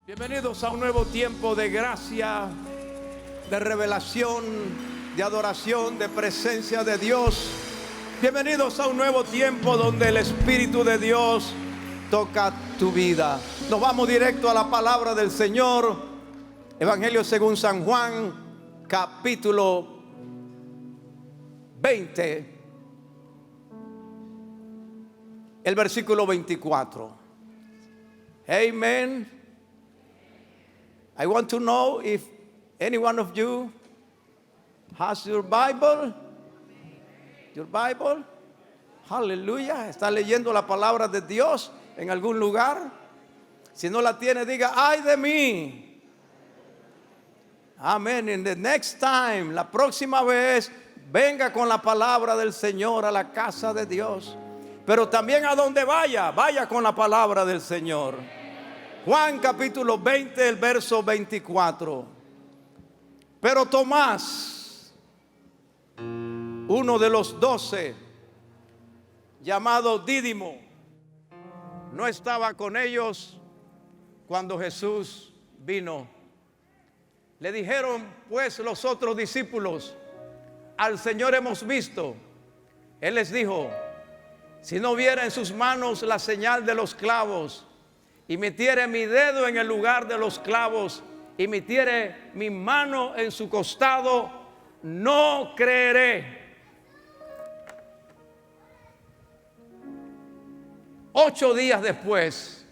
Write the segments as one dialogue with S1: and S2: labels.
S1: Bienvenidos a un nuevo tiempo de gracia, de revelación, de adoración, de presencia de Dios. Bienvenidos a un nuevo tiempo donde el Espíritu de Dios toca tu vida. Nos vamos directo a la palabra del Señor. Evangelio según San Juan, capítulo 20, el versículo 24. Amen. I want to know if any one of you has your Bible. Your Bible. Aleluya. ¿Está leyendo la palabra de Dios en algún lugar? Si no la tiene, diga, ay de mí. Amén. And the next time, la próxima vez, venga con la palabra del Señor a la casa de Dios. Pero también a donde vaya, vaya con la palabra del Señor. Juan capítulo 20, el verso 24. Pero Tomás, uno de los 12, llamado Dídimo, no estaba con ellos cuando Jesús vino. Le dijeron pues los otros discípulos, al Señor hemos visto. Él les dijo, si no viera en sus manos la señal de los clavos, y metiere mi dedo en el lugar de los clavos, y metiere mi mano en su costado, no creeré. 8 días después,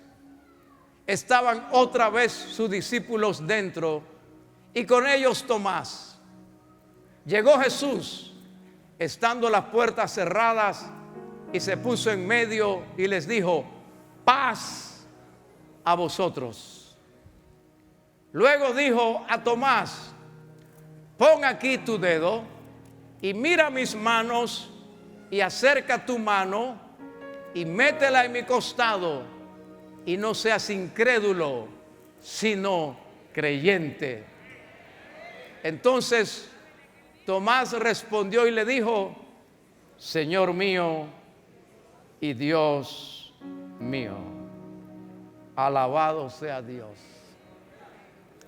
S1: estaban otra vez sus discípulos dentro, y con ellos Tomás. Llegó Jesús, estando las puertas cerradas, y se puso en medio y les dijo, paz a vosotros. Luego dijo a Tomás, pon aquí tu dedo y mira mis manos y acerca tu mano y métela en mi costado y no seas incrédulo, sino creyente. Entonces Tomás respondió y le dijo, Señor mío y Dios mío. Alabado sea Dios.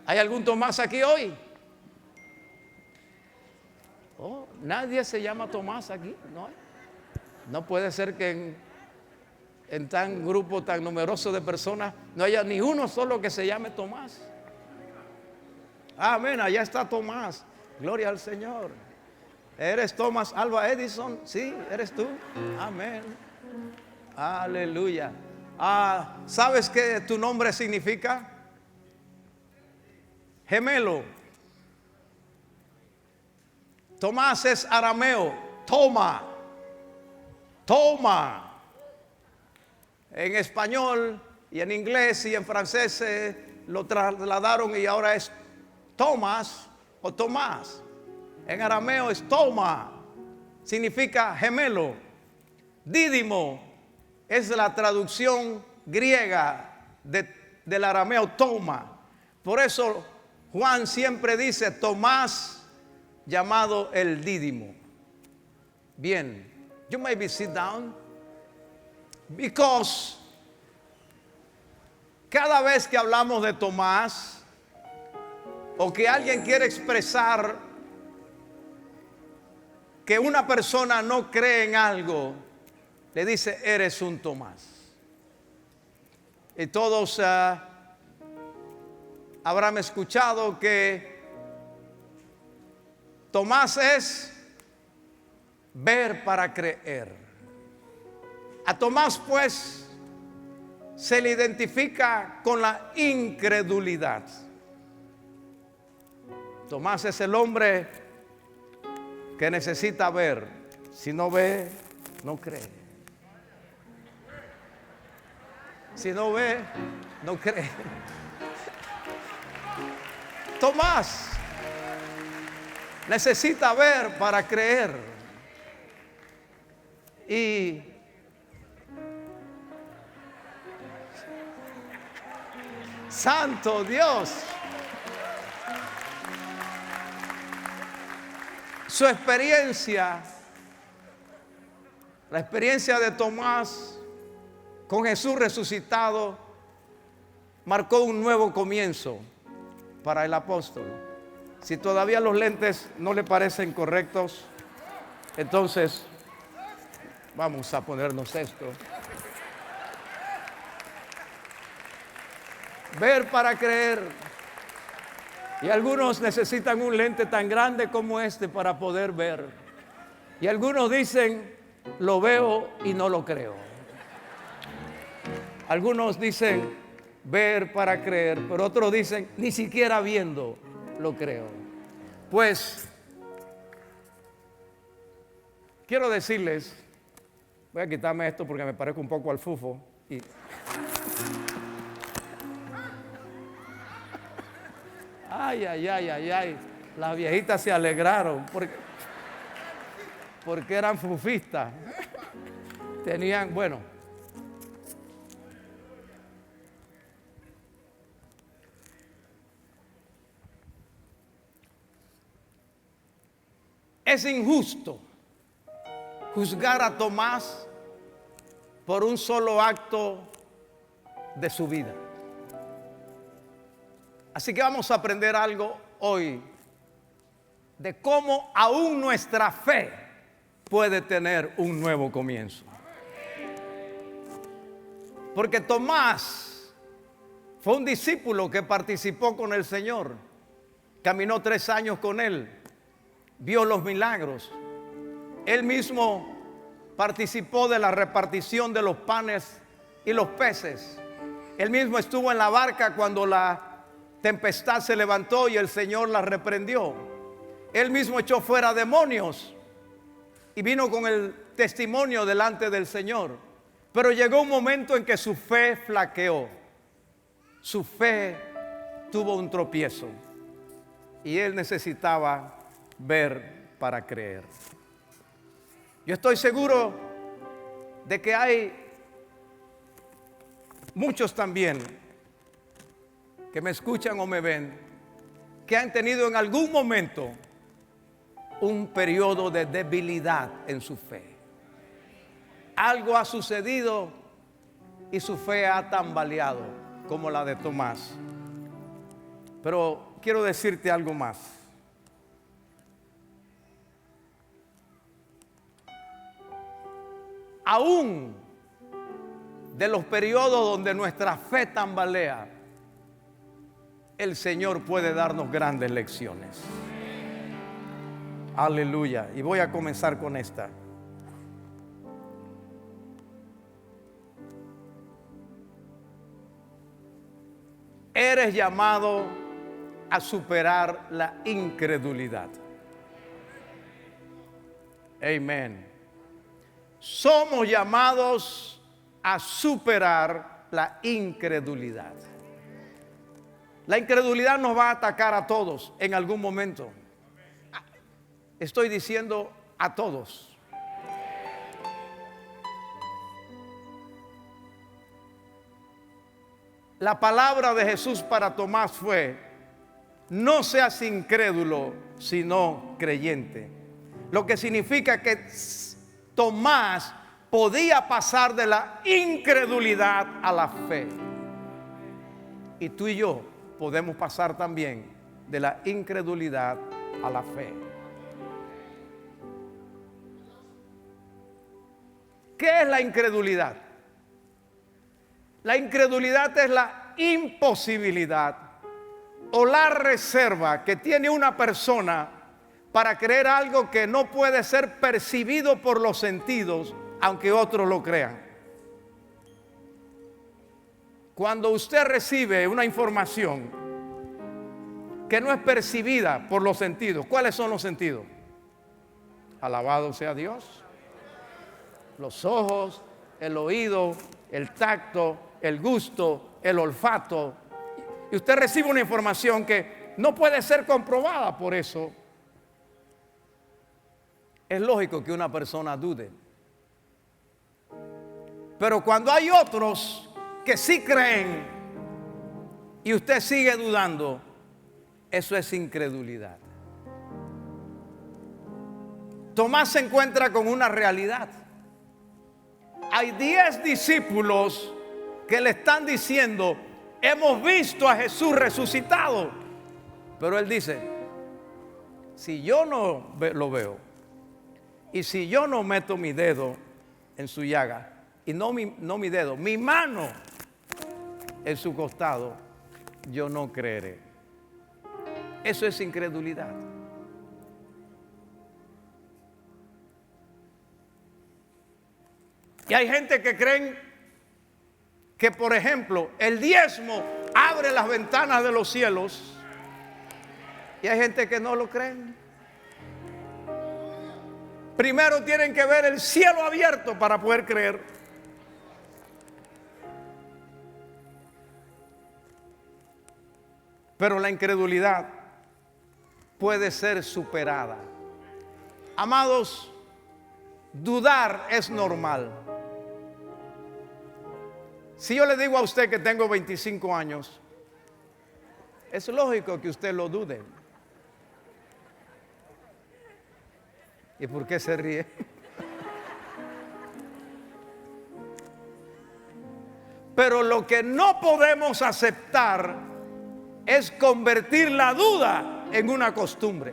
S1: ¿Hay algún Tomás aquí hoy? Oh, nadie se llama Tomás aquí. No puede ser que en tan grupo tan numeroso de personas no haya ni uno solo que se llame Tomás. Amén, allá está Tomás. Gloria al Señor. ¿Eres Thomas Alva Edison? Sí, eres tú. Amén. Aleluya. ¿Sabes qué tu nombre significa? Gemelo. Tomás es arameo. Toma. En español y en inglés y en francés lo trasladaron y ahora es Tomás o Tomás. En arameo es Toma. Significa gemelo. Dídimo es la traducción griega del arameo Toma. Por eso Juan siempre dice Tomás, llamado el Dídimo. Bien, you maybe sit down. Because cada vez que hablamos de Tomás o que alguien quiere expresar que una persona no cree en algo, le dice, eres un Tomás. Y todos habrán escuchado que Tomás es ver para creer. A Tomás, pues, se le identifica con la incredulidad. Tomás es el hombre que necesita ver. Si no ve, no cree. Si no ve, no cree. Tomás necesita ver para creer. Y santo Dios, su experiencia, la experiencia de Tomás con Jesús resucitado, marcó un nuevo comienzo para el apóstol. Si todavía los lentes no le parecen correctos, entonces vamos a ponernos esto. Ver para creer. Y algunos necesitan un lente tan grande como este para poder ver. Y algunos dicen, lo veo y no lo creo. Algunos dicen, ver para creer, pero otros dicen, ni siquiera viendo lo creo. Pues, quiero decirles, voy a quitarme esto porque me parezco un poco al fufo. Ay, las viejitas se alegraron porque eran fufistas. Tenían, bueno. Es injusto juzgar a Tomás por un solo acto de su vida. Así que vamos a aprender algo hoy de cómo aún nuestra fe puede tener un nuevo comienzo. Porque Tomás fue un discípulo que participó con el Señor, caminó 3 años con Él, vio los milagros. Él mismo participó de la repartición de los panes y los peces. Él mismo estuvo en la barca cuando la tempestad se levantó y el Señor la reprendió. Él mismo echó fuera demonios y vino con el testimonio delante del Señor. Pero llegó un momento en que su fe flaqueó. Su fe tuvo un tropiezo y él necesitaba ver para creer. Yo estoy seguro de que hay muchos también que me escuchan o me ven, que han tenido en algún momento un periodo de debilidad en su fe. Algo ha sucedido y su fe ha tambaleado, como la de Tomás. Pero quiero decirte algo más. Aún de los periodos donde nuestra fe tambalea, el Señor puede darnos grandes lecciones. Aleluya. Y voy a comenzar con esta. Eres llamado a superar la incredulidad. Amén. Somos llamados a superar la incredulidad. La incredulidad nos va a atacar a todos en algún momento. Estoy diciendo a todos. La palabra de Jesús para Tomás fue: no seas incrédulo, sino creyente. Lo que significa que Tomás podía pasar de la incredulidad a la fe. Y tú y yo podemos pasar también de la incredulidad a la fe. ¿Qué es la incredulidad? La incredulidad es la imposibilidad o la reserva que tiene una persona para creer algo que no puede ser percibido por los sentidos, aunque otros lo crean. Cuando usted recibe una información que no es percibida por los sentidos, ¿cuáles son los sentidos? Alabado sea Dios. Los ojos, el oído, el tacto, el gusto, el olfato. Y usted recibe una información que no puede ser comprobada por eso. Es lógico que una persona dude. Pero cuando hay otros que sí creen y usted sigue dudando, eso es incredulidad. Tomás se encuentra con una realidad. Hay 10 discípulos que le están diciendo: hemos visto a Jesús resucitado. Pero él dice, si yo no lo veo y si yo no meto mi dedo en su llaga, y no mi dedo, mi mano en su costado, yo no creeré. Eso es incredulidad. Y hay gente que creen que, por ejemplo, el diezmo abre las ventanas de los cielos, y hay gente que no lo creen. Primero tienen que ver el cielo abierto para poder creer. Pero la incredulidad puede ser superada. Amados, dudar es normal. Si yo le digo a usted que tengo 25 años, es lógico que usted lo dude. ¿Y por qué se ríe? Pero lo que no podemos aceptar es convertir la duda en una costumbre.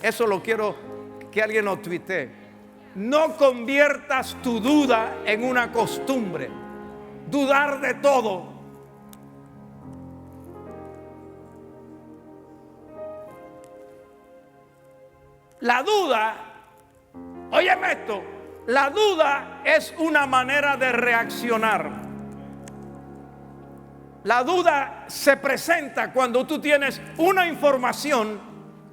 S1: Eso lo quiero que alguien lo tuitee. No conviertas tu duda en una costumbre. Dudar de todo. La duda, óyeme esto, la duda es una manera de reaccionar. La duda se presenta cuando tú tienes una información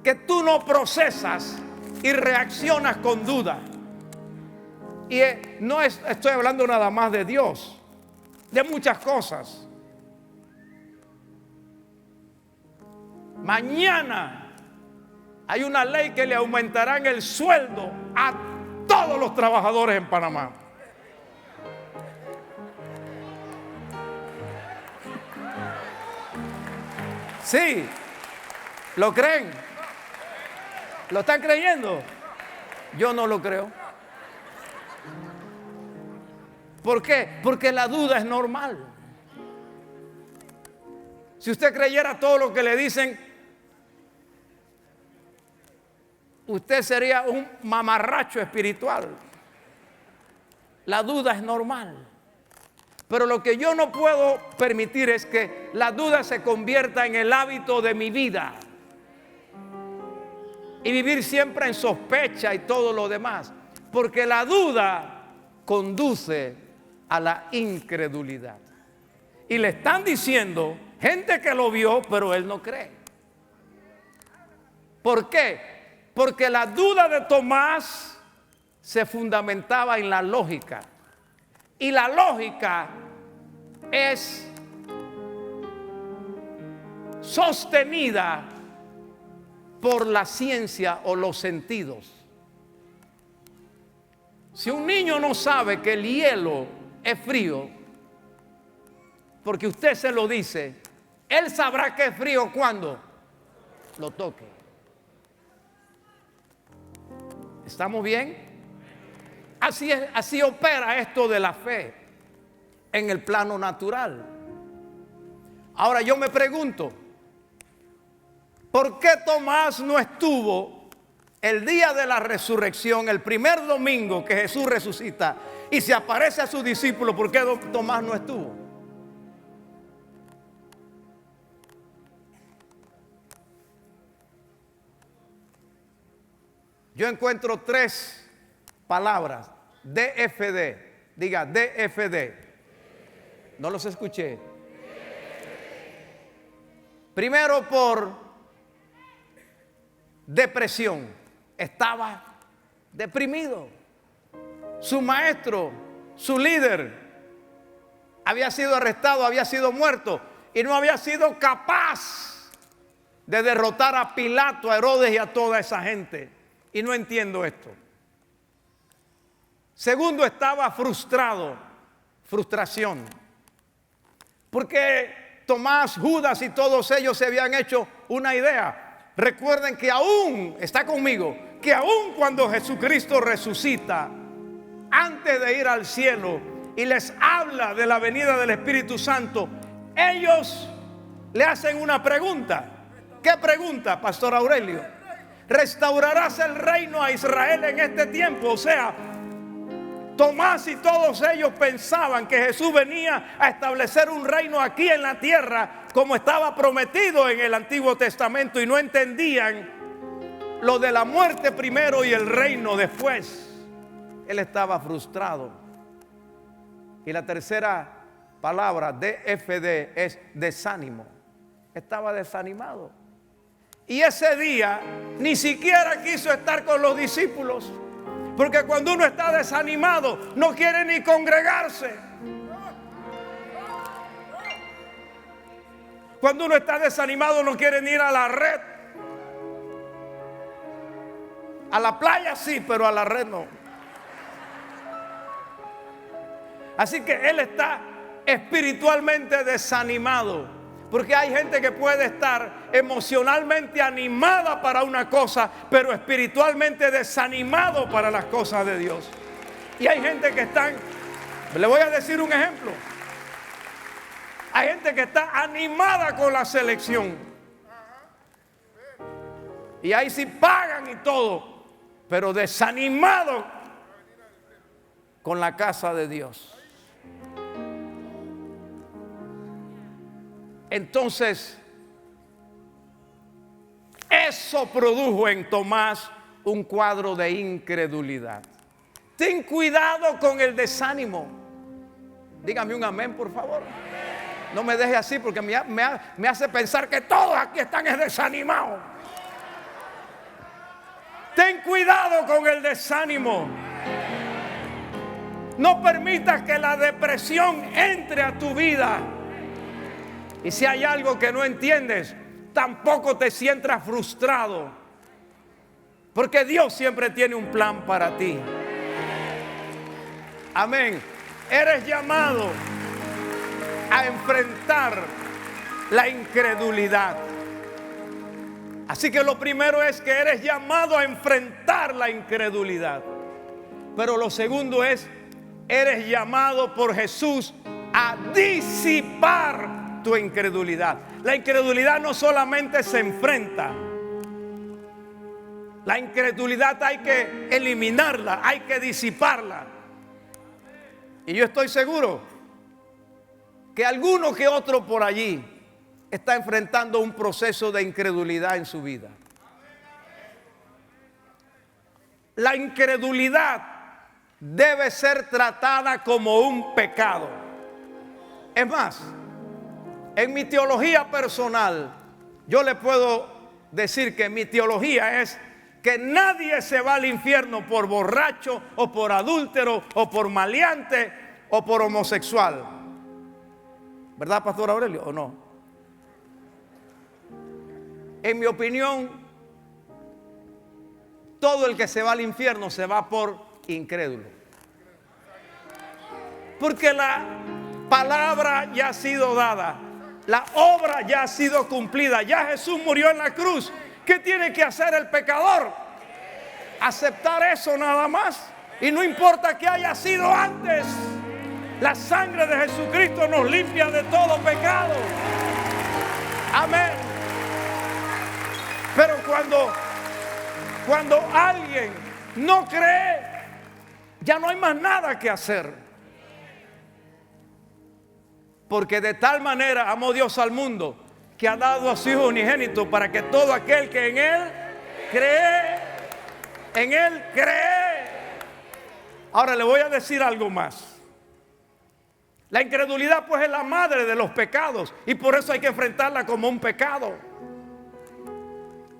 S1: que tú no procesas y reaccionas con duda. Y no estoy hablando nada más de Dios, de muchas cosas. Mañana hay una ley que le aumentarán el sueldo a todos los trabajadores en Panamá. Sí, ¿lo creen? ¿Lo están creyendo? Yo no lo creo. ¿Por qué? Porque la duda es normal. Si usted creyera todo lo que le dicen, usted sería un mamarracho espiritual. La duda es normal. Pero lo que yo no puedo permitir es que la duda se convierta en el hábito de mi vida. Y vivir siempre en sospecha y todo lo demás. Porque la duda conduce a la incredulidad. Y le están diciendo, gente que lo vio, pero él no cree. ¿Por qué? Porque la duda de Tomás se fundamentaba en la lógica. Y la lógica es sostenida por la ciencia o los sentidos. Si un niño no sabe que el hielo es frío, porque usted se lo dice, él sabrá que es frío cuando lo toque. ¿Estamos bien? Así es, así opera esto de la fe en el plano natural. Ahora yo me pregunto, ¿por qué Tomás no estuvo el día de la resurrección, el primer domingo que Jesús resucita y se aparece a sus discípulos? ¿Por qué Tomás no estuvo? Yo encuentro 3 palabras, DFD, diga DFD. No los escuché. Primero por depresión, estaba deprimido. Su maestro, su líder, había sido arrestado, había sido muerto y no había sido capaz de derrotar a Pilato, a Herodes y a toda esa gente. Y no entiendo esto. Segundo, estaba frustrado, frustración. Porque Tomás, Judas y todos ellos se habían hecho una idea. Recuerden que aún, está conmigo, que aún cuando Jesucristo resucita, antes de ir al cielo y les habla de la venida del Espíritu Santo, ellos le hacen una pregunta. ¿Qué pregunta, Pastor Aurelio? ¿Restaurarás el reino a Israel en este tiempo? O sea, Tomás y todos ellos pensaban que Jesús venía a establecer un reino aquí en la tierra como estaba prometido en el Antiguo Testamento, y no entendían lo de la muerte primero y el reino después. Él estaba frustrado. Y la tercera palabra, DFD, es desánimo. Estaba desanimado. Y ese día ni siquiera quiso estar con los discípulos, porque cuando uno está desanimado no quiere ni congregarse. Cuando uno está desanimado no quiere ni ir a la red. A la playa sí, pero a la red no. Así que él está espiritualmente desanimado. Porque hay gente que puede estar emocionalmente animada para una cosa, pero espiritualmente desanimado para las cosas de Dios. Y hay gente que están, le voy a decir un ejemplo. Hay gente que está animada con la selección. Y ahí sí pagan y todo, pero desanimado con la casa de Dios. Entonces, eso produjo en Tomás un cuadro de incredulidad. Ten cuidado con el desánimo. Dígame un amén, por favor. No me deje así, porque me hace pensar que todos aquí están desanimados. Ten cuidado con el desánimo. No permitas que la depresión entre a tu vida. Y si hay algo que no entiendes, tampoco te sientas frustrado, porque Dios siempre tiene un plan para ti. Amén. Eres llamado a enfrentar la incredulidad. Así que lo primero es que eres llamado a enfrentar la incredulidad. Pero lo segundo es, eres llamado por Jesús a disipar tu incredulidad. La incredulidad no solamente se enfrenta. La incredulidad hay que eliminarla, hay que disiparla. Y yo estoy seguro que alguno que otro por allí está enfrentando un proceso de incredulidad en su vida. La incredulidad debe ser tratada como un pecado. Es más, en mi teología personal, yo le puedo decir que mi teología es que nadie se va al infierno por borracho o por adúltero o por maleante o por homosexual. ¿Verdad, Pastor Aurelio, o no? En mi opinión, todo el que se va al infierno se va por incrédulo. Porque la palabra ya ha sido dada. La obra ya ha sido cumplida. Ya Jesús murió en la cruz. ¿Qué tiene que hacer el pecador? Aceptar eso nada más. Y no importa que haya sido antes. La sangre de Jesucristo nos limpia de todo pecado. Amén. Pero cuando alguien no cree, ya no hay más nada que hacer. Porque de tal manera amó Dios al mundo, que ha dado a su Hijo unigénito, para que todo aquel que en Él cree. Ahora le voy a decir algo más. La incredulidad pues es la madre de los pecados, y por eso hay que enfrentarla como un pecado.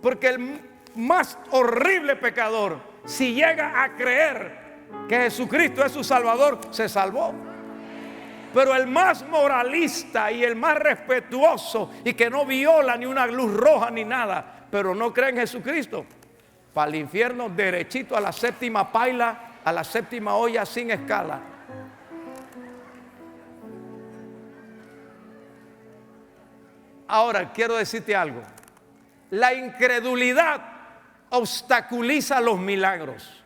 S1: Porque el más horrible pecador, si llega a creer que Jesucristo es su Salvador, se salvó. Pero el más moralista y el más respetuoso, y que no viola ni una luz roja ni nada, pero no cree en Jesucristo, para el infierno derechito a la séptima paila, a la séptima olla sin escala. Ahora quiero decirte algo. La incredulidad obstaculiza los milagros.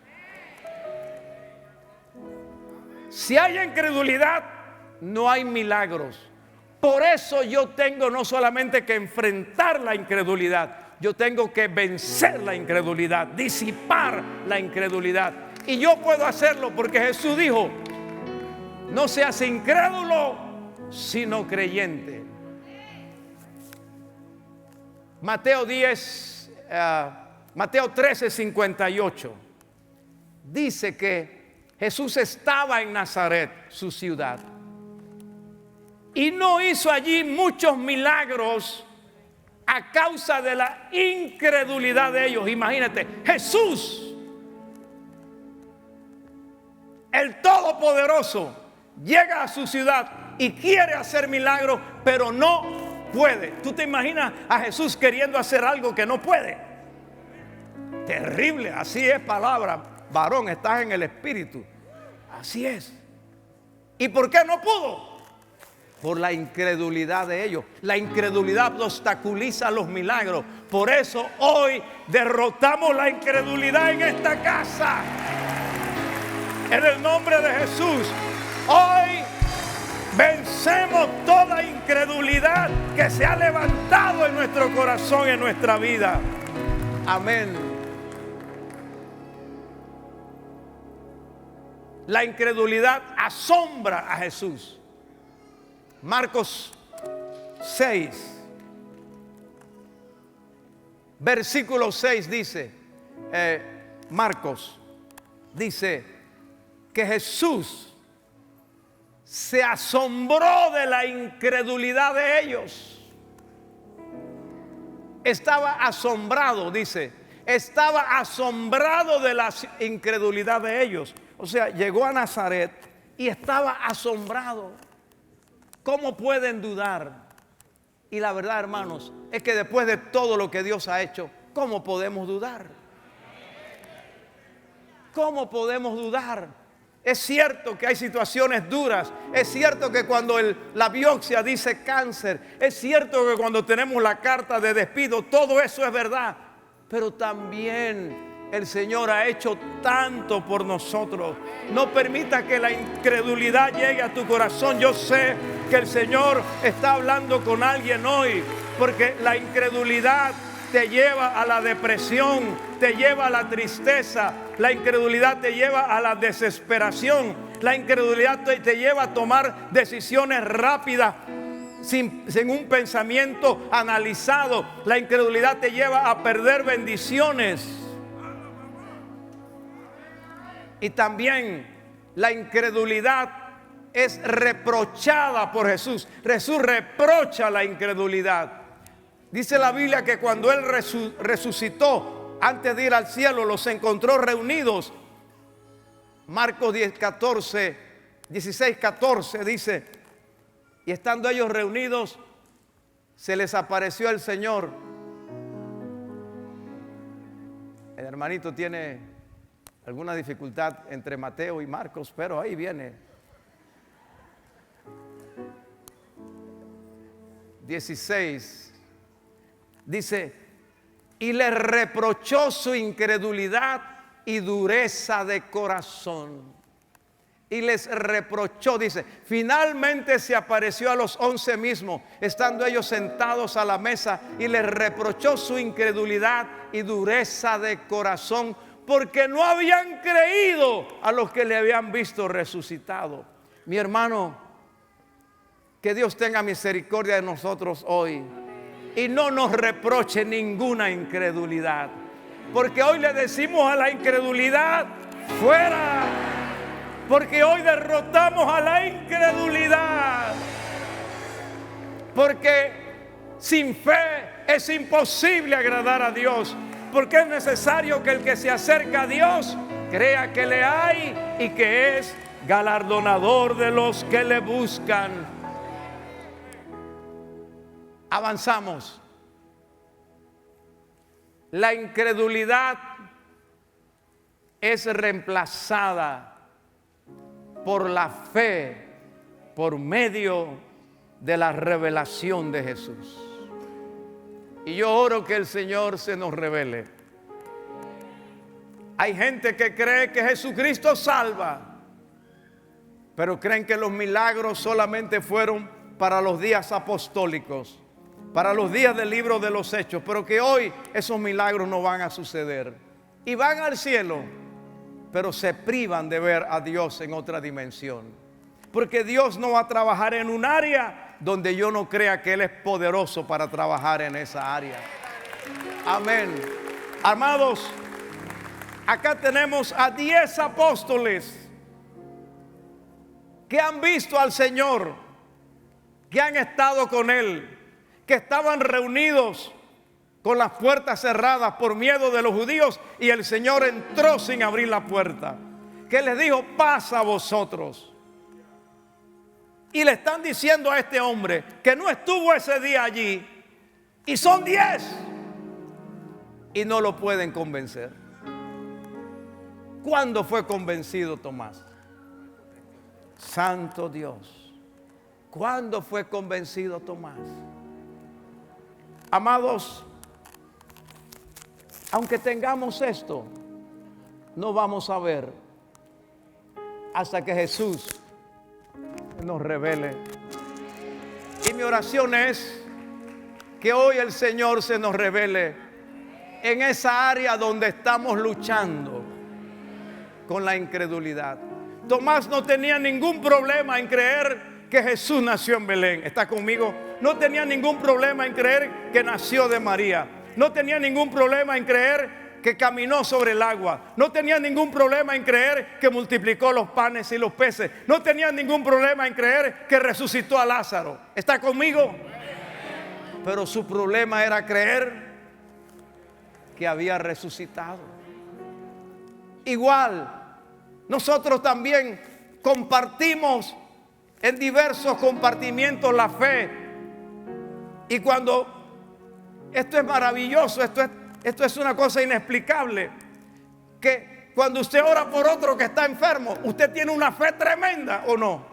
S1: Si hay incredulidad, no hay milagros. Por eso yo tengo no solamente que enfrentar la incredulidad, yo tengo que vencer la incredulidad, disipar la incredulidad. Y yo puedo hacerlo porque Jesús dijo: no seas incrédulo, sino creyente. Mateo 13:58 dice que Jesús estaba en Nazaret, su ciudad, y no hizo allí muchos milagros a causa de la incredulidad de ellos. Imagínate, Jesús, el Todopoderoso, llega a su ciudad y quiere hacer milagros, pero no puede. ¿Tú te imaginas a Jesús queriendo hacer algo que no puede? Terrible, así es palabra. Varón, estás en el Espíritu. Así es. ¿Y por qué no pudo? Por la incredulidad de ellos. La incredulidad obstaculiza los milagros. Por eso hoy derrotamos la incredulidad en esta casa. En el nombre de Jesús. Hoy vencemos toda incredulidad que se ha levantado en nuestro corazón, en nuestra vida. Amén. La incredulidad asombra a Jesús. Marcos 6, versículo 6 dice, Marcos dice que Jesús se asombró de la incredulidad de ellos. Estaba asombrado, dice, estaba asombrado de la incredulidad de ellos. O sea, llegó a Nazaret y estaba asombrado. ¿Cómo pueden dudar? Y la verdad, hermanos, es que después de todo lo que Dios ha hecho, ¿cómo podemos dudar? ¿Cómo podemos dudar? Es cierto que hay situaciones duras. Es cierto que cuando la biopsia dice cáncer. Es cierto que cuando tenemos la carta de despido, todo eso es verdad. Pero también el Señor ha hecho tanto por nosotros. No permita que la incredulidad llegue a tu corazón. Yo sé que el Señor está hablando con alguien hoy, porque la incredulidad te lleva a la depresión, te lleva a la tristeza, la incredulidad te lleva a la desesperación, la incredulidad te lleva a tomar decisiones rápidas sin un pensamiento analizado. La incredulidad te lleva a perder bendiciones. Y también la incredulidad es reprochada por Jesús. Jesús reprocha la incredulidad. Dice la Biblia que cuando Él resucitó, antes de ir al cielo, los encontró reunidos. Marcos 16, 14 dice: y estando ellos reunidos, se les apareció el Señor. El hermanito tiene alguna dificultad entre Mateo y Marcos, pero ahí viene. 16 dice: y les reprochó su incredulidad y dureza de corazón. Y les reprochó, dice, finalmente se apareció a los 11 mismos, estando ellos sentados a la mesa, y les reprochó su incredulidad y dureza de corazón, porque no habían creído a los que le habían visto resucitado. Mi hermano, que Dios tenga misericordia de nosotros hoy y no nos reproche ninguna incredulidad, porque hoy le decimos a la incredulidad: fuera. Porque hoy derrotamos a la incredulidad. Porque sin fe es imposible agradar a Dios. Porque es necesario que el que se acerca a Dios crea que le hay y que es galardonador de los que le buscan. Avanzamos. La incredulidad es reemplazada por la fe, por medio de la revelación de Jesús. Y yo oro que el Señor se nos revele. Hay gente que cree que Jesucristo salva, pero creen que los milagros solamente fueron para los días apostólicos, para los días del libro de los Hechos, pero que hoy esos milagros no van a suceder. Y van al cielo, pero se privan de ver a Dios en otra dimensión. Porque Dios no va a trabajar en un área donde yo no crea que Él es poderoso para trabajar en esa área. Amén. Amados, acá tenemos a 10 apóstoles que han visto al Señor, que han estado con Él, que estaban reunidos con las puertas cerradas por miedo de los judíos, y el Señor entró sin abrir la puerta, que les dijo: pasa a vosotros. Y le están diciendo a este hombre que no estuvo ese día allí, y son 10, y no lo pueden convencer. ¿Cuándo fue convencido Tomás? Santo Dios, ¿cuándo fue convencido Tomás? Amados, aunque tengamos esto, no vamos a ver hasta que Jesús nos revele. Y mi oración es que hoy el Señor se nos revele en esa área donde estamos luchando con la incredulidad. Tomás no tenía ningún problema en creer que Jesús nació en Belén. ¿Está conmigo? No tenía ningún problema en creer que nació de María. No tenía ningún problema en creer que caminó sobre el agua. No tenía ningún problema en creer que multiplicó los panes y los peces. No tenía ningún problema en creer que resucitó a Lázaro. ¿Está conmigo? Pero su problema era creer que había resucitado. Igual, nosotros también compartimos en diversos compartimientos la fe. Y cuando esto es maravilloso, esto es una cosa inexplicable, que cuando usted ora por otro que está enfermo, usted tiene una fe tremenda, ¿o no?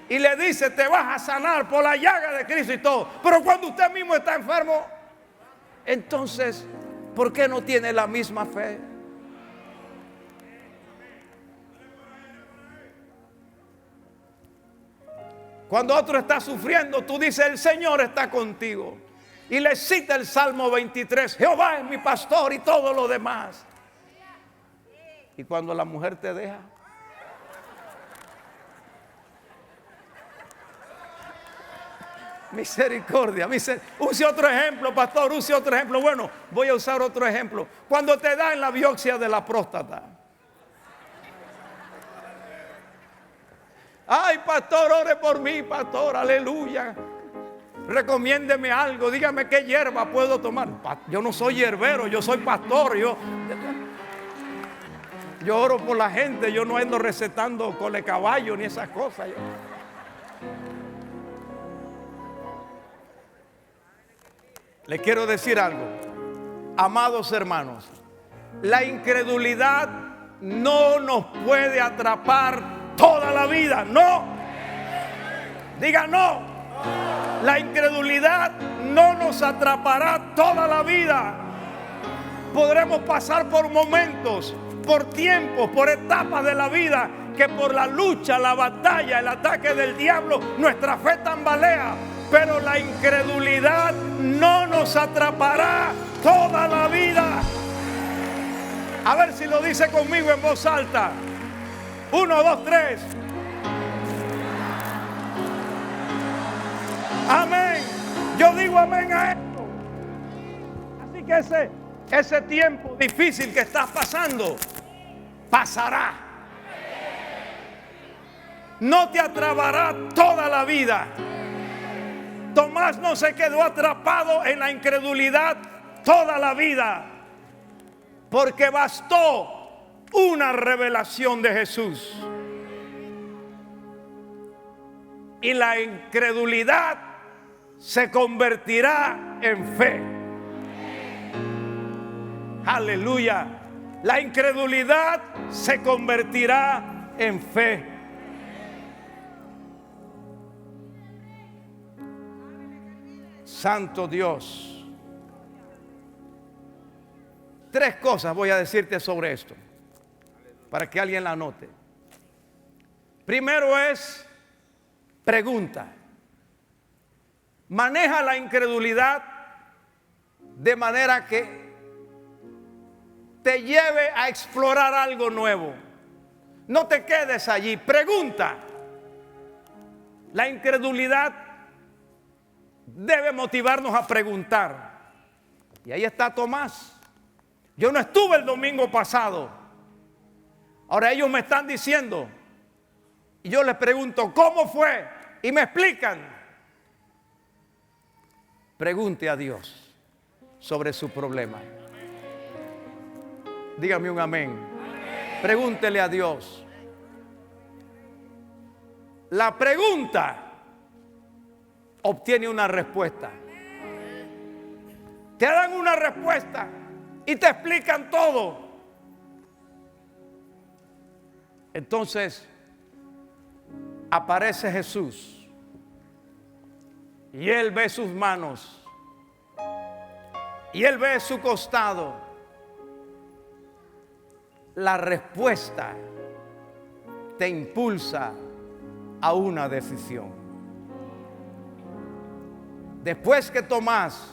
S1: Y le dice: te vas a sanar por la llaga de Cristo y todo. Pero cuando usted mismo está enfermo, entonces, ¿por qué no tiene la misma fe? Cuando otro está sufriendo, tú dices: el Señor está contigo. Y le cita el Salmo 23, Jehová es mi pastor, y todo lo demás. Y cuando la mujer te deja, misericordia, use otro ejemplo, pastor, use otro ejemplo. Bueno, voy a usar otro ejemplo. Cuando te dan la biopsia de la próstata. Ay, pastor, ore por mí, pastor, aleluya. Recomiéndeme algo, dígame qué hierba puedo tomar. Yo no soy hierbero, yo soy pastor. Yo oro por la gente, yo no ando recetando cole caballo ni esas cosas. Le quiero decir algo, amados hermanos, la incredulidad no nos puede atrapar toda la vida. No, diga no. La incredulidad no nos atrapará toda la vida. Podremos pasar por momentos, por tiempos, por etapas de la vida, que por la lucha, la batalla, el ataque del diablo, nuestra fe tambalea. Pero la incredulidad no nos atrapará toda la vida. A ver si lo dice conmigo en voz alta. 1, 2, 3. Amén. Yo digo amén a esto. Así que ese tiempo difícil que estás pasando pasará. No te atrapará toda la vida. Tomás no se quedó atrapado en la incredulidad toda la vida, porque bastó una revelación de Jesús. Y la incredulidad se convertirá en fe. Aleluya. La incredulidad se convertirá en fe. Santo Dios. 3 cosas voy a decirte sobre esto, para que alguien la anote. Primero es pregunta. maneja la incredulidad de manera que te lleve a explorar algo nuevo. No te quedes allí, pregunta. La incredulidad debe motivarnos a preguntar. Y ahí está Tomás. Yo no estuve el domingo pasado. Ahora ellos me están diciendo, y yo les pregunto, ¿cómo fue? Y me explican. Pregunte a Dios sobre su problema. Dígame un amén. Pregúntele a Dios. La pregunta obtiene una respuesta. Te dan una respuesta y te explican todo. Entonces aparece Jesús y Él ve sus manos y Él ve su costado. La respuesta te impulsa a una decisión. Después que Tomás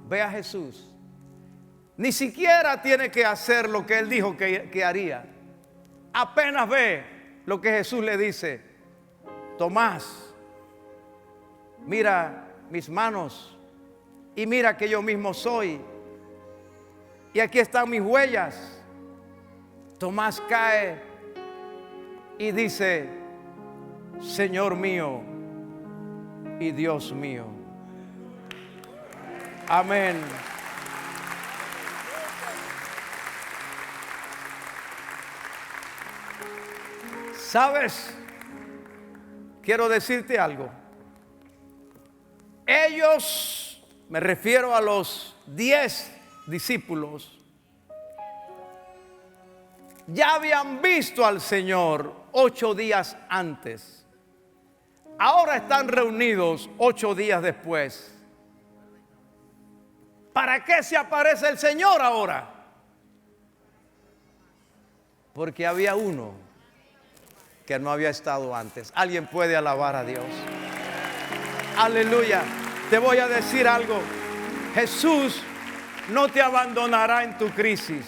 S1: ve a Jesús, ni siquiera tiene que hacer lo que él dijo que haría. Apenas ve lo que Jesús le dice: Tomás, mira mis manos y mira que yo mismo soy. Y aquí están mis huellas. Tomás cae y dice: Señor mío y Dios mío. Amén. ¿Sabes? Quiero decirte algo. Ellos, me refiero a los 10 discípulos, ya habían visto al Señor 8 días antes. Ahora están reunidos 8 días después. ¿Para qué se aparece el Señor ahora? Porque había uno que no había estado antes. ¿Alguien puede alabar a Dios? Aleluya. Te voy a decir algo. Jesús no te abandonará en tu crisis.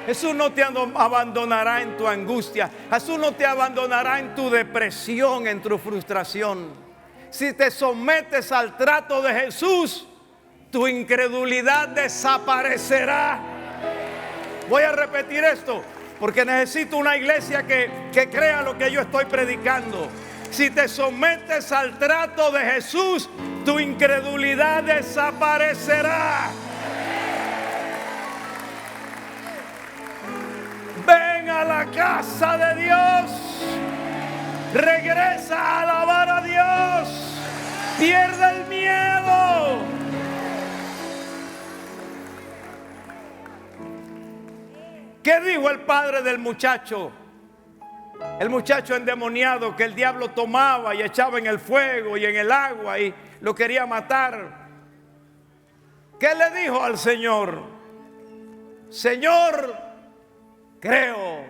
S1: Jesús no te abandonará en tu angustia. Jesús no te abandonará en tu depresión, en tu frustración. Si te sometes al trato de Jesús, tu incredulidad desaparecerá. Voy a repetir esto porque necesito una iglesia que crea lo que yo estoy predicando. Si te sometes al trato de Jesús, tu incredulidad desaparecerá. Ven a la casa de Dios. Regresa a alabar a Dios. Pierde el miedo. ¿Qué dijo el padre del muchacho? El muchacho endemoniado que el diablo tomaba y echaba en el fuego y en el agua y lo quería matar. ¿Qué le dijo al Señor? Señor, creo,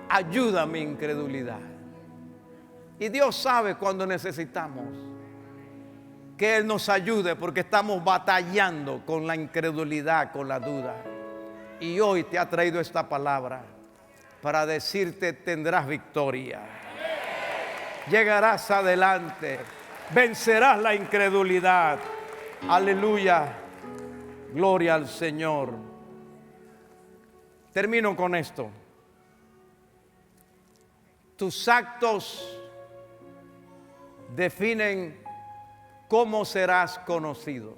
S1: ayuda a mi incredulidad. Y Dios sabe cuando necesitamos que Él nos ayude, porque estamos batallando con la incredulidad, con la duda. Y hoy te ha traído esta palabra para decirte: tendrás victoria, llegarás adelante, vencerás la incredulidad. Aleluya, gloria al Señor. Termino con esto. Tus actos definen cómo serás conocido.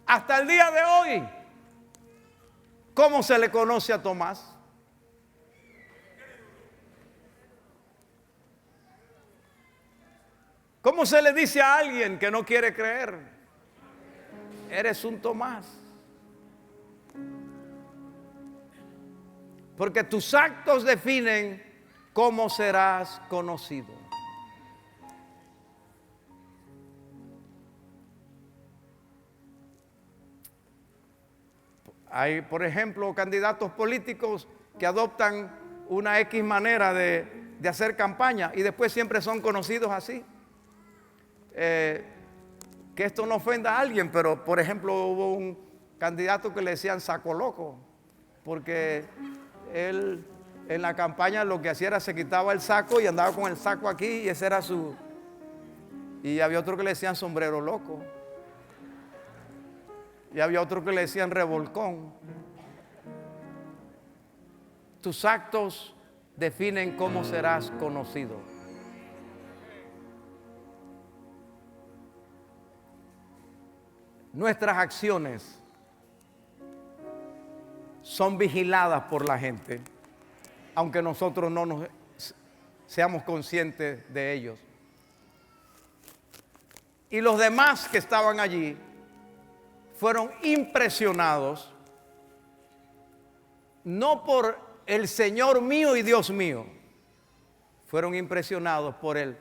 S1: Hasta el día de hoy, ¿cómo se le conoce a Tomás? ¿Cómo se le dice a alguien que no quiere creer? Eres un Tomás. Porque tus actos definen cómo serás conocido. Hay, por ejemplo, candidatos políticos que adoptan una X manera de hacer campaña y después siempre son conocidos así. que esto no ofenda a alguien, pero por ejemplo hubo un candidato que le decían saco loco, porque él en la campaña lo que hacía era se quitaba el saco y andaba con el saco aquí y ese era su... Y había otro que le decían sombrero loco. Y había otro que le decían revolcón. Tus actos definen cómo serás conocido. Nuestras acciones son vigiladas por la gente, aunque nosotros no nos seamos conscientes de ellos. Y los demás que estaban allí fueron impresionados, no por el Señor mío y Dios mío, fueron impresionados por Él.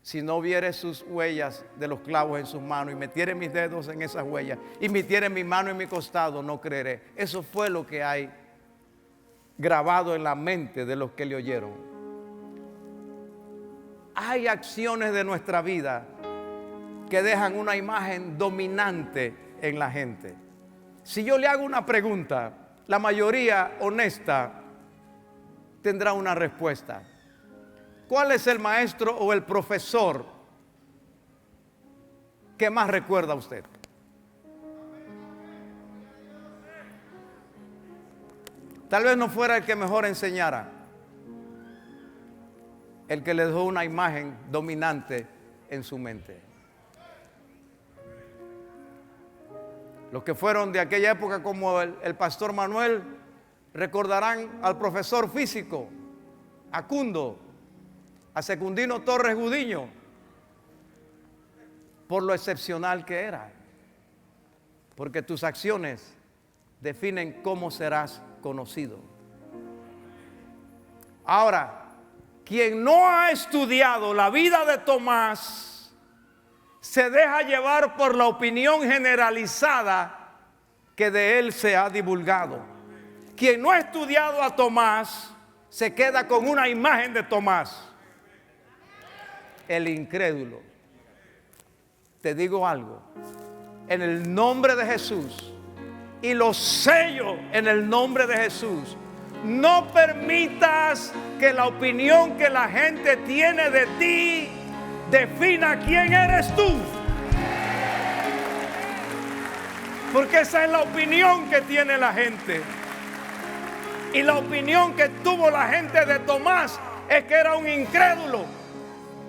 S1: Si no viere sus huellas de los clavos en sus manos y metiere mis dedos en esas huellas y metiere mi mano en mi costado, no creeré. Eso fue lo que hay grabado en la mente de los que le oyeron. Hay acciones de nuestra vida que dejan una imagen dominante en la gente. Si yo le hago una pregunta, la mayoría honesta tendrá una respuesta. ¿Cuál es el maestro o el profesor que más recuerda a usted? Tal vez no fuera el que mejor enseñara, el que le dejó una imagen dominante en su mente. Los que fueron de aquella época como el pastor Manuel recordarán al profesor físico, Acundo, a Secundino Torres Gudiño, por lo excepcional que era. Porque tus acciones definen cómo serás conocido. Ahora, quien no ha estudiado la vida de Tomás se deja llevar por la opinión generalizada que de él se ha divulgado. Quien no ha estudiado a Tomás se queda con una imagen de Tomás, el incrédulo. Te digo algo, en el nombre de Jesús, y lo sello en el nombre de Jesús, no permitas que la opinión que la gente tiene de ti defina quién eres tú. Porque esa es la opinión que tiene la gente. Y la opinión que tuvo la gente de Tomás es que era un incrédulo.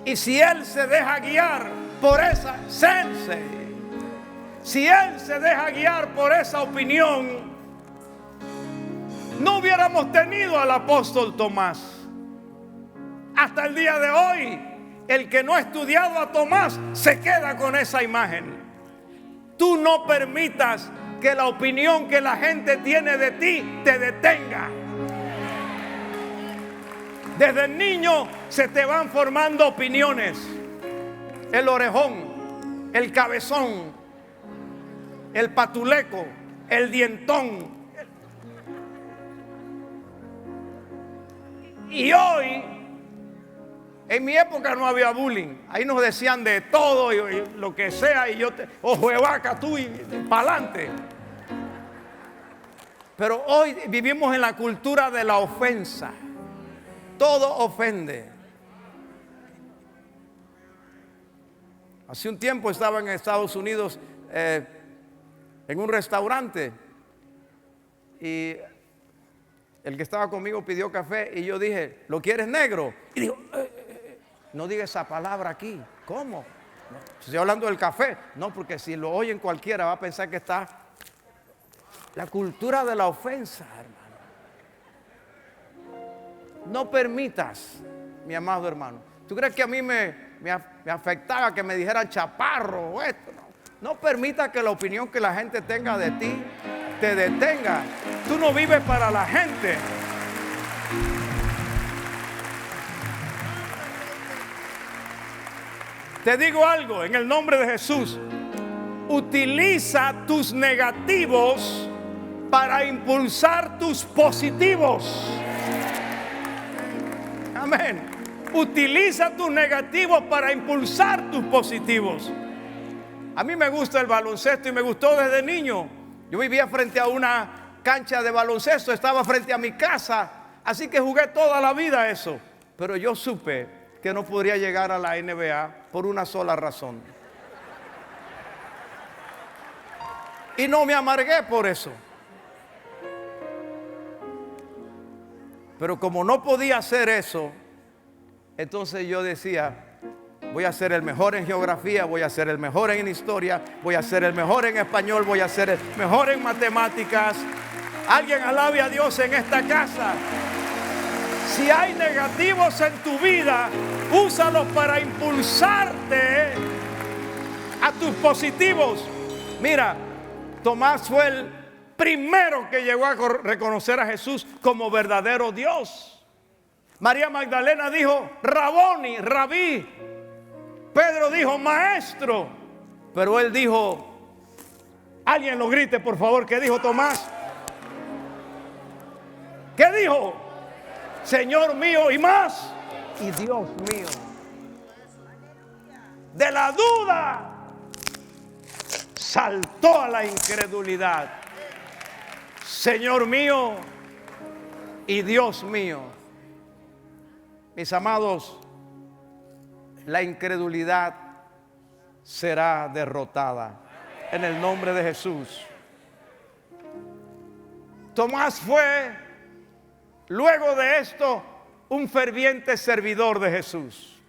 S1: Y si él se deja guiar por esa si él se deja guiar por esa opinión, no hubiéramos tenido al apóstol Tomás. Hasta el día de hoy, el que no ha estudiado a Tomás se queda con esa imagen. Tú no permitas que la opinión que la gente tiene de ti te detenga. Desde el niño se te van formando opiniones. El orejón, el cabezón, el patuleco, el dientón. Y hoy, en mi época no había bullying. Ahí nos decían de todo y lo que sea. Y yo te, ojo de vaca tú y pa'lante. Pero hoy vivimos en la cultura de la ofensa. Todo ofende. Hace un tiempo estaba en Estados Unidos en un restaurante y el que estaba conmigo pidió café y yo dije, ¿lo quieres negro? Y dijo, no diga esa palabra aquí. ¿Cómo? No, estoy hablando del café. No, porque si lo oyen cualquiera va a pensar que está la cultura de la ofensa, hermano. No permitas, mi amado hermano. ¿Tú crees que a mí me afectaba que me dijeran chaparro o esto? No permitas que la opinión que la gente tenga de ti te detenga. Tú no vives para la gente. Te digo algo, en el nombre de Jesús, utiliza tus negativos para impulsar tus positivos. Amén. Utiliza tus negativos para impulsar tus positivos. A mí me gusta el baloncesto y me gustó desde niño. Yo vivía frente a una cancha de baloncesto, estaba frente a mi casa, así que jugué toda la vida eso. Pero yo supe que no podría llegar a la NBA por una sola razón. Y no me amargué por eso. Pero como no podía hacer eso, entonces yo decía, voy a ser el mejor en geografía, voy a ser el mejor en historia, voy a ser el mejor en español, voy a ser el mejor en matemáticas. Alguien alabe a Dios en esta casa. Si hay negativos en tu vida, úsalos para impulsarte a tus positivos. Mira, Tomás fue el primero que llegó a reconocer a Jesús como verdadero Dios. María Magdalena dijo Raboni, Rabí. Pedro dijo maestro. Pero él dijo, alguien lo grite por favor, ¿qué dijo Tomás? ¿Qué dijo? Señor mío y más, y Dios mío. De la duda saltó a la incredulidad. Señor mío y Dios mío. Mis amados, la incredulidad será derrotada en el nombre de Jesús. Tomás fue, luego de esto, un ferviente servidor de Jesús.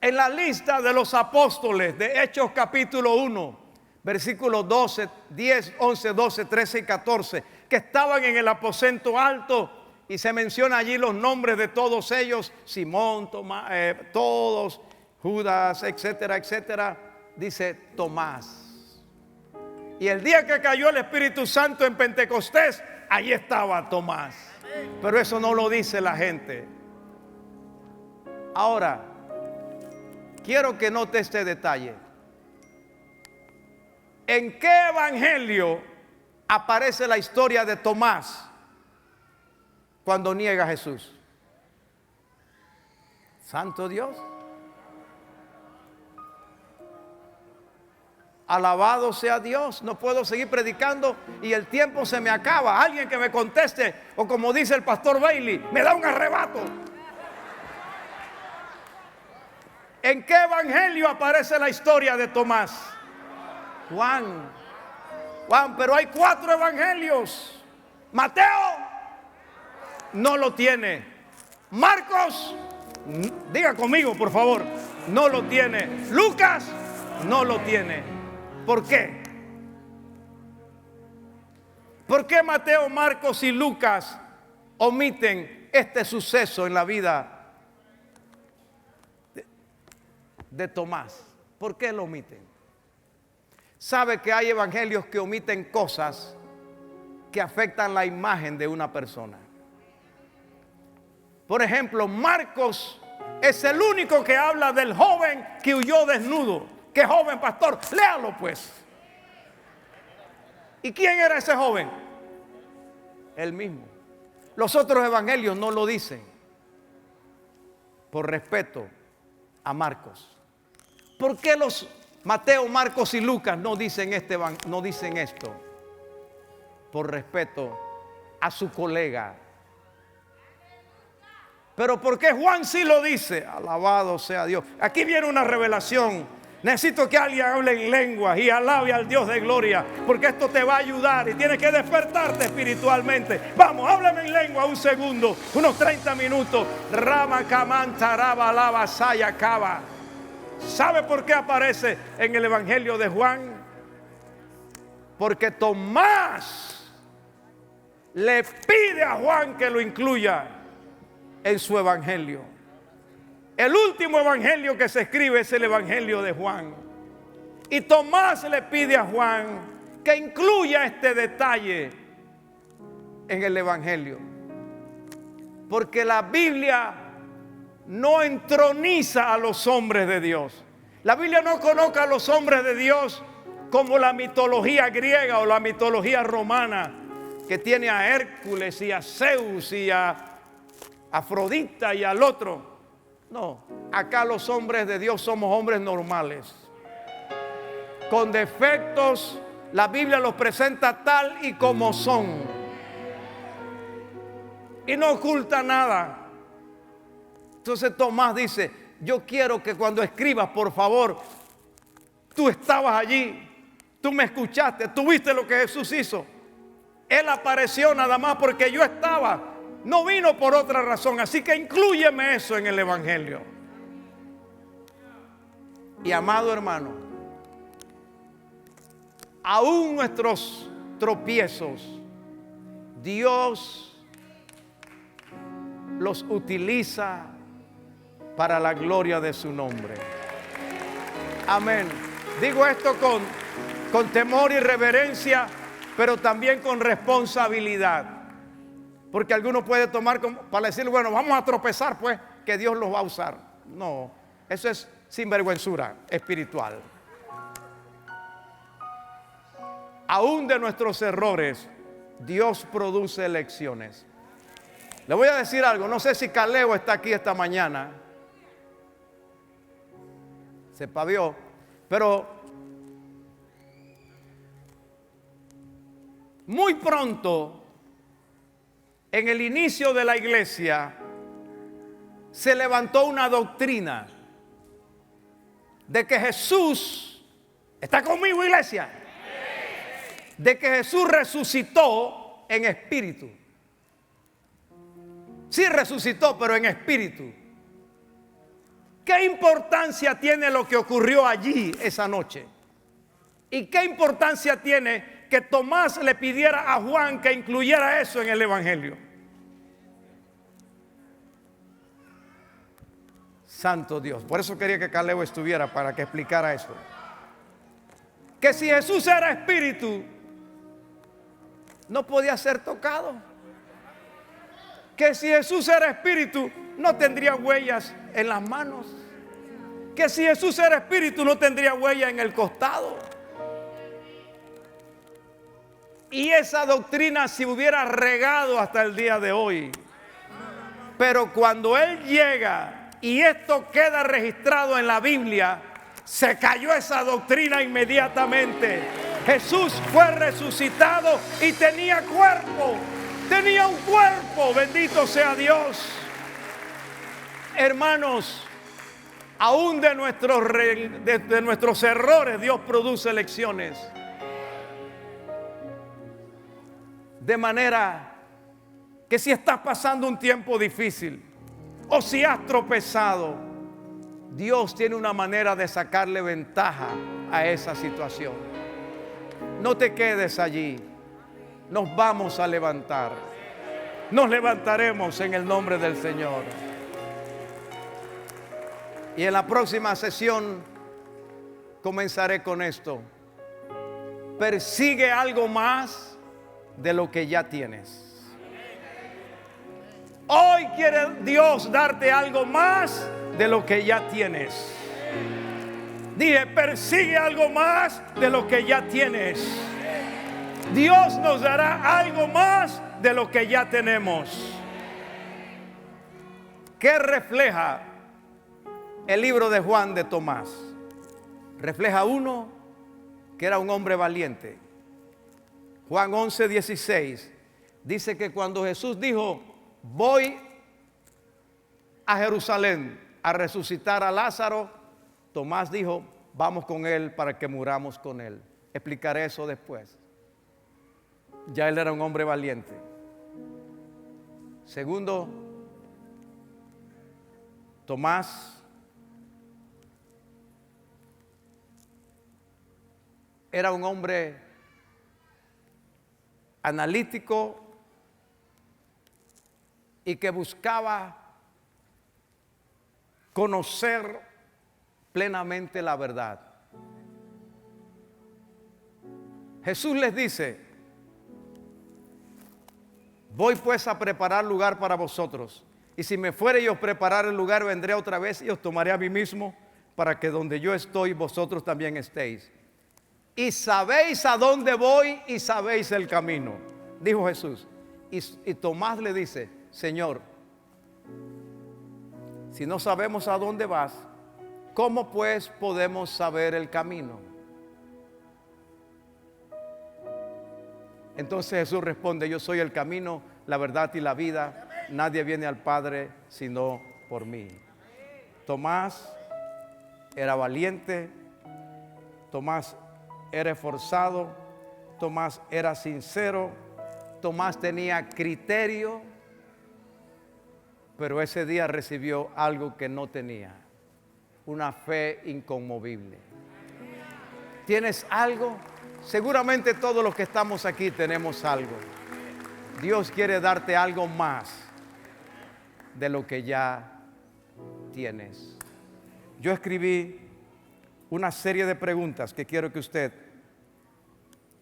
S1: En la lista de los apóstoles de Hechos capítulo 1, versículos 12, 10, 11, 12, 13 y 14, que estaban en el aposento alto, y se menciona allí los nombres de todos ellos, Simón, Tomás, todos, Judas, etcétera, etcétera. Dice Tomás. Y el día que cayó el Espíritu Santo en Pentecostés, allí estaba Tomás. Pero eso no lo dice la gente. Ahora, quiero que note este detalle. ¿En qué evangelio aparece la historia de Tomás cuando niega a Jesús? Santo Dios. Alabado sea Dios. No puedo seguir predicando y el tiempo se me acaba. Alguien que me conteste, o como dice el pastor Bailey, me da un arrebato. ¿En qué evangelio aparece la historia de Tomás? Juan, pero hay 4 evangelios. Mateo no lo tiene. Marcos, diga conmigo por favor, no lo tiene. Lucas no lo tiene. ¿Por qué? ¿Por qué Mateo, Marcos y Lucas omiten este suceso en la vida de Tomás? ¿Por qué lo omiten? Sabe que hay evangelios que omiten cosas que afectan la imagen de una persona. Por ejemplo, Marcos es el único que habla del joven que huyó desnudo. ¿Qué joven, pastor? Léalo pues. ¿Y quién era ese joven? Él mismo. Los otros evangelios no lo dicen, por respeto a Marcos. ¿Por qué los Mateo, Marcos y Lucas no dicen esto? Por respeto a su colega. Pero ¿por qué Juan sí lo dice? Alabado sea Dios. Aquí viene una revelación. Necesito que alguien hable en lenguas y alabe al Dios de gloria, porque esto te va a ayudar y tienes que despertarte espiritualmente. Vamos, háblame en lengua un segundo, unos 30 minutos. Rama Kamanta Raba Lava Saya Kaba. ¿Sabe por qué aparece en el Evangelio de Juan? Porque Tomás le pide a Juan que lo incluya en su evangelio. El último evangelio que se escribe es el evangelio de Juan. Y Tomás le pide a Juan que incluya este detalle en el evangelio. Porque la Biblia no entroniza a los hombres de Dios. La Biblia no coloca a los hombres de Dios como la mitología griega o la mitología romana, que tiene a Hércules y a Zeus y a Afrodita y al otro. No, acá los hombres de Dios somos hombres normales, con defectos. La Biblia los presenta tal y como son y no oculta nada. Entonces Tomás dice: yo quiero que cuando escribas, por favor, tú estabas allí, tú me escuchaste, tú viste lo que Jesús hizo. Él apareció nada más porque yo estaba, no vino por otra razón, así que inclúyeme eso en el Evangelio. Y amado hermano, aún nuestros tropiezos, Dios los utiliza para la gloria de su nombre. Amén. Digo esto con temor y reverencia, pero también con responsabilidad. Porque alguno puede tomar para decir: bueno, vamos a tropezar, pues, que Dios los va a usar. No, eso es sinvergüenzura espiritual. Aún de nuestros errores, Dios produce lecciones. Le voy a decir algo, no sé si Caleo está aquí esta mañana. Se pavió, pero muy pronto, en el inicio de la iglesia, se levantó una doctrina de que Jesús, ¿está conmigo, iglesia? De que Jesús resucitó en espíritu. Sí resucitó, pero en espíritu. ¿Qué importancia tiene lo que ocurrió allí esa noche? ¿Y qué importancia tiene que Tomás le pidiera a Juan que incluyera eso en el Evangelio? Santo Dios. Por eso quería que Caleo estuviera, para que explicara eso. Que si Jesús era espíritu, no podía ser tocado. Que si Jesús era espíritu, no tendría huellas en las manos. Que si Jesús era espíritu, no tendría huella en el costado. Y esa doctrina se hubiera regado hasta el día de hoy. Pero cuando Él llega y esto queda registrado en la Biblia, se cayó esa doctrina inmediatamente. Jesús fue resucitado y tenía cuerpo. Tenía un cuerpo, bendito sea Dios. Hermanos, aún de nuestros errores, Dios produce lecciones. De manera que si estás pasando un tiempo difícil o si has tropezado, Dios tiene una manera de sacarle ventaja a esa situación. No te quedes allí. Nos vamos a levantar. Nos levantaremos en el nombre del Señor. Y en la próxima sesión comenzaré con esto. Persigue algo más de lo que ya tienes. Hoy quiere Dios darte algo más de lo que ya tienes. Dije, persigue algo más de lo que ya tienes. Dios nos dará algo más de lo que ya tenemos. ¿Qué refleja el libro de Juan de Tomás? Refleja uno que era un hombre valiente. Juan 11:16 dice que cuando Jesús dijo: voy a Jerusalén a resucitar a Lázaro, Tomás dijo: vamos con él para que muramos con él. Explicaré eso después. Ya él era un hombre valiente. Segundo, Tomás era un hombre analítico y que buscaba conocer plenamente la verdad. Jesús les dice: voy pues a preparar lugar para vosotros, y si me fuere y os preparar el lugar, vendré otra vez y os tomaré a mí mismo, para que donde yo estoy, vosotros también estéis. Y sabéis a dónde voy y sabéis el camino, dijo Jesús. Y Tomás le dice: Señor, Si no sabemos a dónde vas, ¿cómo pues podemos saber el camino? Entonces Jesús responde: yo soy el camino, la verdad y la vida. Nadie viene al Padre sino por mí. Tomás era valiente, Tomás era esforzado, Tomás era sincero, Tomás tenía criterio, pero ese día recibió algo que no tenía: una fe inconmovible. ¿Tienes algo? Seguramente todos los que estamos aquí tenemos algo. Dios quiere darte algo más de lo que ya tienes. Yo escribí una serie de preguntas que quiero que usted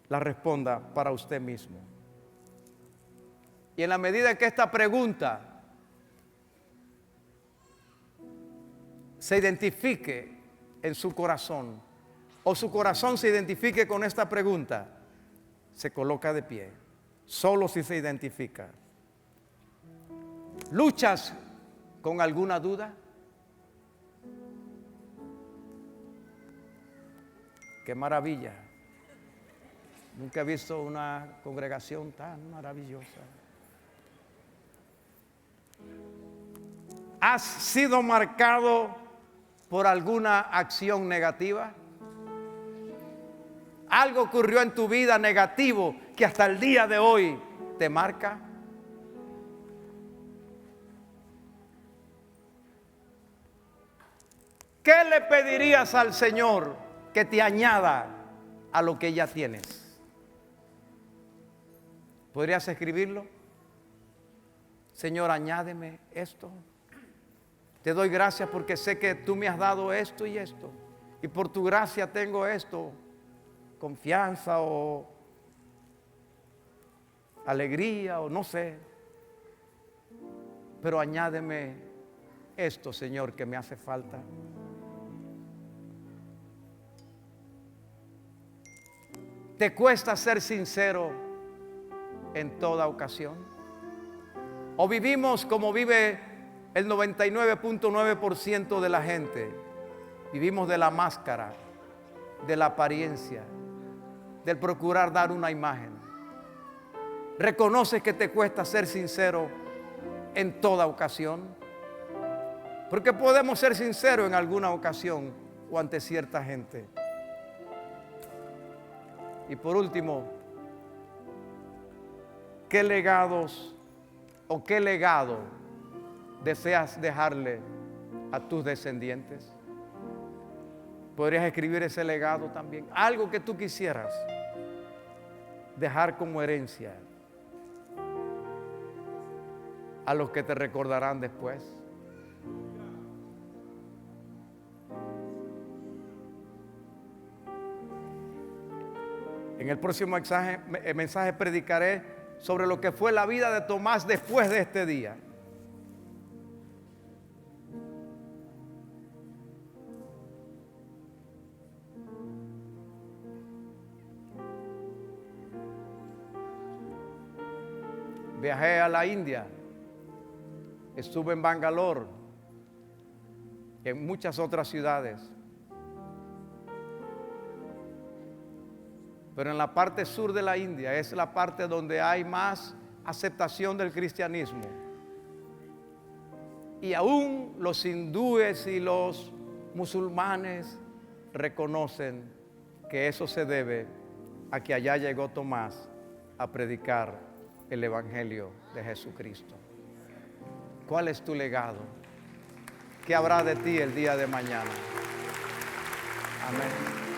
S1: las responda para usted mismo. Y en la medida que esta pregunta se identifique en su corazón, o su corazón se identifique con esta pregunta, se coloca de pie, solo si se identifica. ¿Luchas con alguna duda? ¡Qué maravilla! Nunca he visto una congregación tan maravillosa. ¿Has sido marcado por alguna acción negativa? ¿Algo ocurrió en tu vida negativo que hasta el día de hoy te marca? ¿Qué le pedirías al Señor que te añada a lo que ya tienes? ¿Podrías escribirlo? Señor, añádeme esto. Te doy gracias porque sé que tú me has dado esto y esto. Y por tu gracia tengo esto. Confianza o alegría o no sé. Pero añádeme esto, Señor, que me hace falta. ¿Te cuesta ser sincero en toda ocasión? ¿O vivimos como vive el 99.9% de la gente? Vivimos de la máscara, de la apariencia, del procurar dar una imagen. ¿Reconoces que te cuesta ser sincero en toda ocasión? Porque podemos ser sinceros en alguna ocasión o ante cierta gente. Y por último, ¿qué legados o qué legado deseas dejarle a tus descendientes? ¿Podrías escribir ese legado también? Algo que tú quisieras dejar como herencia a los que te recordarán después. En el próximo mensaje predicaré sobre lo que fue la vida de Tomás después de este día. Viajé a la India, estuve en Bangalore, en muchas otras ciudades. Pero en la parte sur de la India es la parte donde hay más aceptación del cristianismo. Y aún los hindúes y los musulmanes reconocen que eso se debe a que allá llegó Tomás a predicar el Evangelio de Jesucristo. ¿Cuál es tu legado? ¿Qué habrá de ti el día de mañana? Amén.